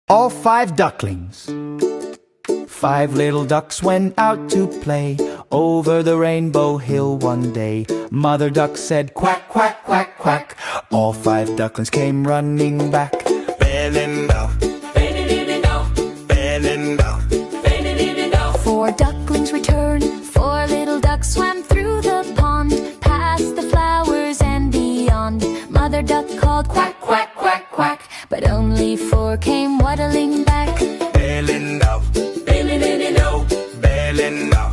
All 5 ducklings. 5 little ducks went out to play over the rainbow hill one day. Mother duck said quack, quack, quack, quack. All 5 ducklings came running back. Bellin' bow, bellin' bow, 4 ducklings returned. 4 little ducks swam through the pond, past the flowers and beyond. Mother duck called quack, quack, quack, quack, but only 4 came waddling back. bellin' bow, bellin' bow.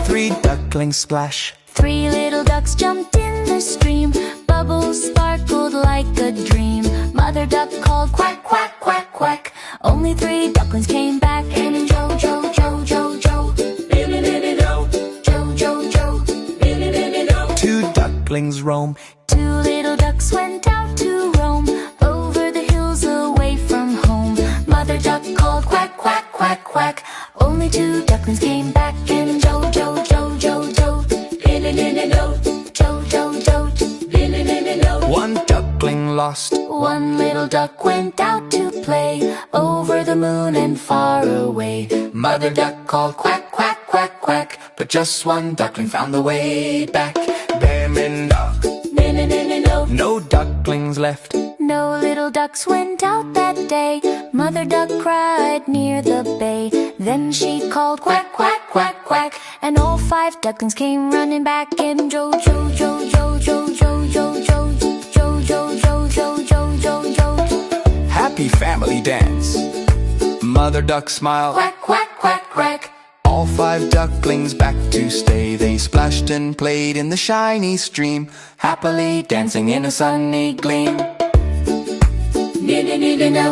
3 ducklings splash. 3 little ducks jumped in the stream. Bubbles sparkled like a dream. Mother duck called quack, quack, quack, quack. Only 3 ducklings came back. And jo, jo, jo, jo, jo, jo, jo, jo, 2 ducklings roam. 2 little ducks went out to roam over the hills away from home. Mother duck called quack, quack, quack, quack. Only 2 ducklings came back. And jo, jo, jo, jo, jo, jo, jo, jo, 1 duckling lost. 1 little duck went out to play over the moon and far away. Mother duck called quack, quack, quack, quack, but just 1 duckling found the way back. No ducklings left. No little ducks went out that day. Mother duck cried near the bay. Then she called quack, quack, quack, quack, and all 5 ducklings came running back. And jo, jo, jo, jo, jo, jo, jo, jo, jo, jo, jo, jo, jo, jo, jo. Happy family dance. Mother duck smiled. Quack, quack, quack, quack. All 5 ducklings back to stay. They splashed and played in the shiny stream, happily dancing in a sunny gleam.